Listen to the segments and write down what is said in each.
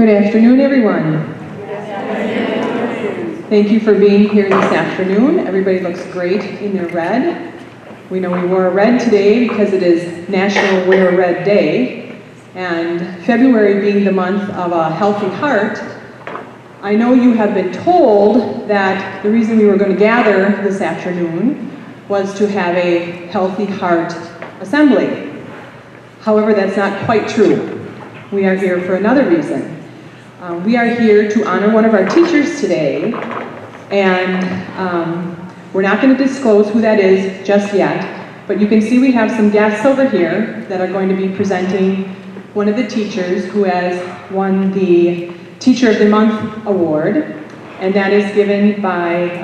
Good afternoon, everyone. Thank you for being here this afternoon. Everybody looks great in their red. We know we wore red today because it is National Wear Red Day, and February being the month of a healthy heart, I know you have been told that the reason we were going to gather this afternoon was to have a healthy heart assembly. However, that's not quite true. We are here for another reason. We are here to honor one of our teachers today, and we're not going to disclose who that is just yet, but you can see we have some guests over here that are going to be presenting one of the teachers who has won the Teacher of the Month award, and that is given by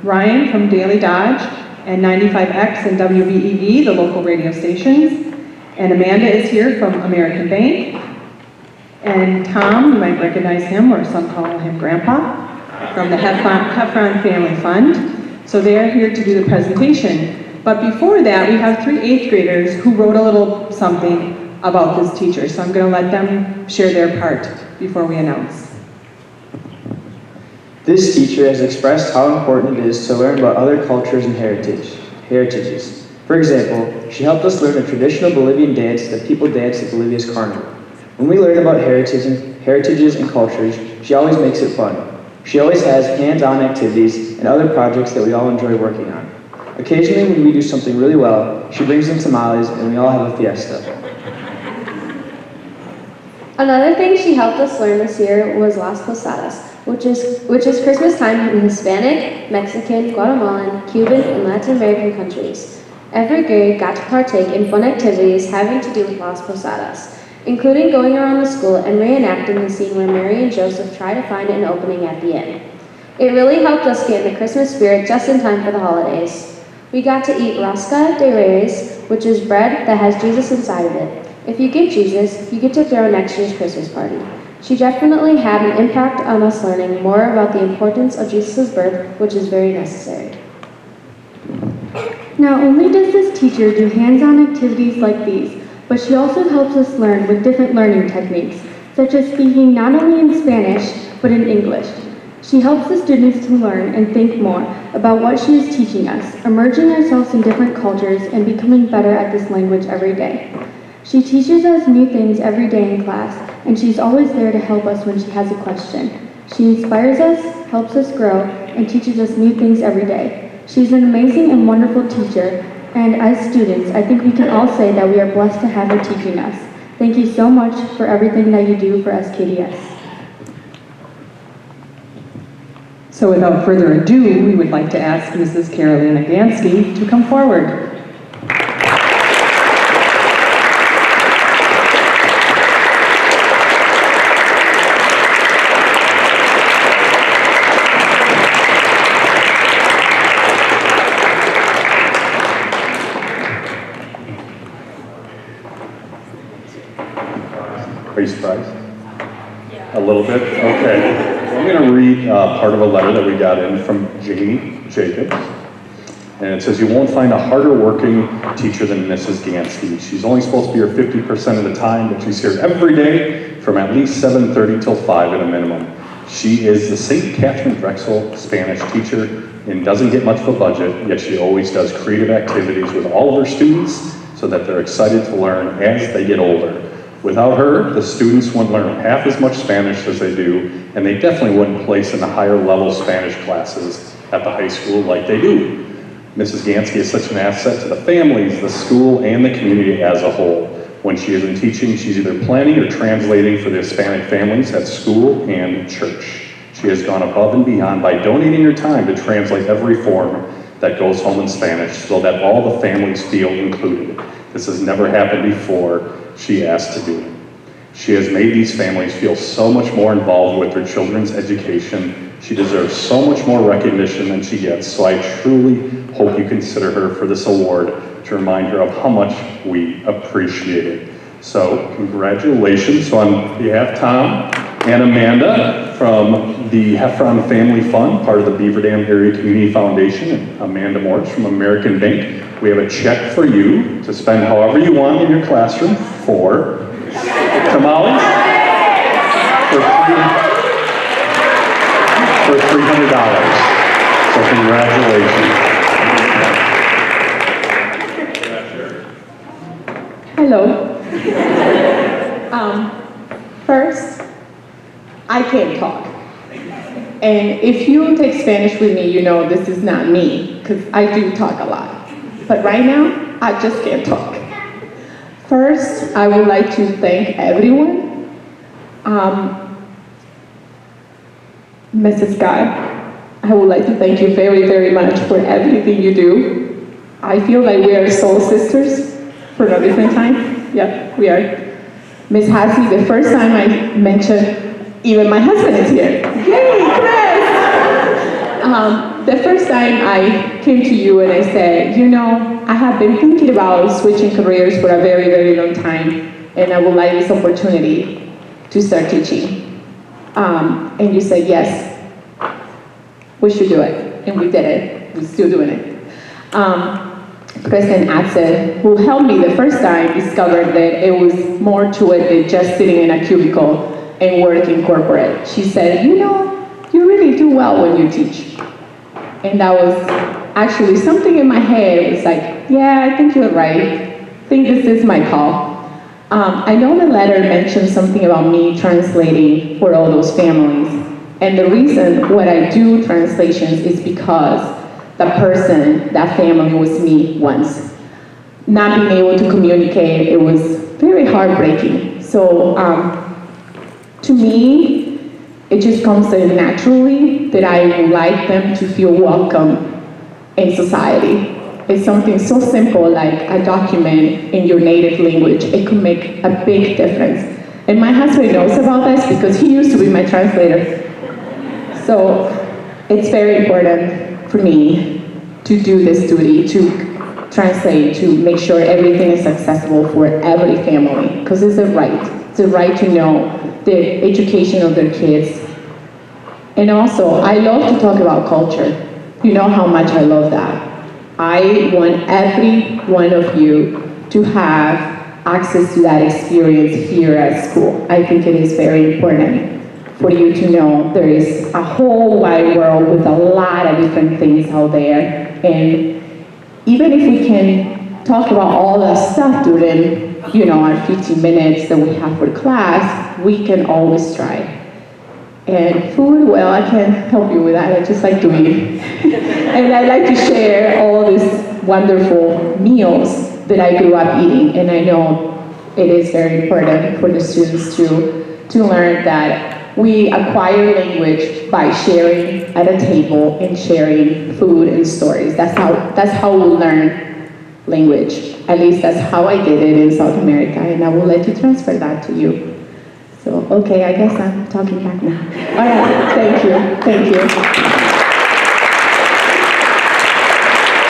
Ryan from Daily Dodge and 95X and WBEV, the local radio stations, and Amanda is here from American Bank, and Tom, you might recognize him, or some call him Grandpa, from the Heffron Family Fund. So they are here to do the presentation. But before that, we have 3 8th graders who wrote a little something about this teacher. So I'm going to let them share their part before we announce. This teacher has expressed how important it is to learn about other cultures and heritages. For example, she helped us learn a traditional Bolivian dance that people dance at Bolivia's carnival. When we learn about heritages and cultures, she always makes it fun. She always has hands-on activities and other projects that we all enjoy working on. Occasionally, when we do something really well, she brings in tamales and we all have a fiesta. Another thing she helped us learn this year was Las Posadas, which is Christmas time in Hispanic, Mexican, Guatemalan, Cuban, and Latin American countries. Every grade got to partake in fun activities having to do with Las Posadas, including going around the school and reenacting the scene where Mary and Joseph try to find an opening at the inn. It really helped us get in the Christmas spirit just in time for the holidays. We got to eat rosca de reyes, which is bread that has Jesus inside of it. If you give Jesus, you get to throw next year's Christmas party. She definitely had an impact on us learning more about the importance of Jesus' birth, which is very necessary. Not only does this teacher do hands-on activities like these, but she also helps us learn with different learning techniques, such as speaking not only in Spanish, but in English. She helps the students to learn and think more about what she is teaching us, immersing ourselves in different cultures and becoming better at this language every day. She teaches us new things every day in class, and she's always there to help us when she has a question. She inspires us, helps us grow, and teaches us new things every day. She's an amazing and wonderful teacher, and as students, I think we can all say that we are blessed to have her teaching us. Thank you so much for everything that you do for SKDS. So without further ado, we would like to ask Mrs. Carolina Ganske to come forward. Are you surprised? Yeah. A little bit? Okay. I'm going to read part of a letter that we got in from Jamie Jacobs. And it says, "You won't find a harder working teacher than Mrs. Ganske. She's only supposed to be here 50% of the time, but she's here every day from at least 7:30 till 5 at a minimum. She is the St. Catherine Drexel Spanish teacher and doesn't get much of a budget, yet she always does creative activities with all of her students so that they're excited to learn as they get older. Without her, the students wouldn't learn half as much Spanish as they do, and they definitely wouldn't place in the higher level Spanish classes at the high school like they do. Mrs. Ganske is such an asset to the families, the school, and the community as a whole. When she isn't teaching, she's either planning or translating for the Hispanic families at school and church. She has gone above and beyond by donating her time to translate every form that goes home in Spanish so that all the families feel included. This has never happened before. She asked to do it. She has made these families feel so much more involved with their children's education. She deserves so much more recognition than she gets, so I truly hope you consider her for this award to remind her of how much we appreciate it." So congratulations. So on behalf of Tom and Amanda from the Heffron Family Fund, part of the Beaver Dam Area Community Foundation, and Amanda Morris from American Bank, we have a check for you to spend however you want in your classroom for tamales, for for $300. So congratulations. Hello. First, I can't talk. And if you take Spanish with me, you know this is not me, because I do talk a lot. But right now, I just can't talk. First, I would like to thank everyone. Mrs. Scott, I would like to thank you very, very much for everything you do. I feel like we are soul sisters for a different time. Yeah, we are. Miss Hassie, the first time I mentioned, even my husband is here. Yay, Chris! The first time I came to you and I said, you know, I have been thinking about switching careers for a very, very long time, and I would like this opportunity to start teaching. And you said, yes, we should do it. And we did it. We're still doing it. President Atze, who helped me the first time, discovered that it was more to it than just sitting in a cubicle and work in corporate. She said, you know, you really do well when you teach. And that was actually something in my head. It was like, yeah, I think you're right. I think this is my call. I know the letter mentioned something about me translating for all those families. And the reason what I do translations is because the person, that family was me once. Not being able to communicate, it was very heartbreaking. So to me, it just comes so naturally that I would like them to feel welcome in society. It's something so simple like a document in your native language. It could make a big difference. And my husband knows about this because he used to be my translator. So it's very important for me to do this duty, to translate, to make sure everything is accessible for every family, because it's a right. It's a right to know the education of their kids. And also, I love to talk about culture. You know how much I love that. I want every one of you to have access to that experience here at school. I think it is very important for you to know there is a whole wide world with a lot of different things out there. And even if we can talk about all that stuff during, you know, our 15 minutes that we have for class, we can always try. And food, well, I can help you with that. I just like to eat. And I like to share all these wonderful meals that I grew up eating. And I know it is very important for the students to learn that we acquire language by sharing at a table and sharing food and stories. That's how we learn language. At least that's how I did it in South America, and I would like to transfer that to you. So, okay, I guess I'm talking back now. All right, thank you, thank you.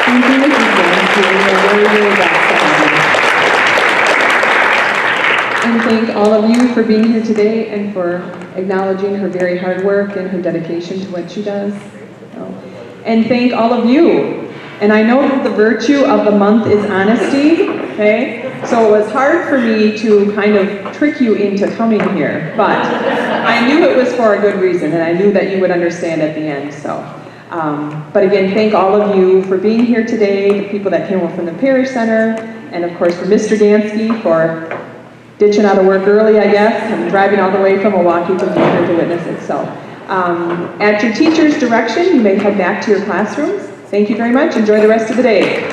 Thank you, Mrs. Ganske. You're very, very welcome. And thank all of you for being here today and for acknowledging her very hard work and her dedication to what she does. And thank all of you. And I know that the virtue of the month is honesty, okay? So it was hard for me to kind of trick you into coming here, but I knew it was for a good reason, and I knew that you would understand at the end, so. But again, thank all of you for being here today, the people that came over from the Parish Center, and of course for Mr. Ganske for ditching out of work early, I guess, and driving all the way from Milwaukee to be here to witness it. So, at your teacher's direction, you may head back to your classrooms. Thank you very much. Enjoy the rest of the day.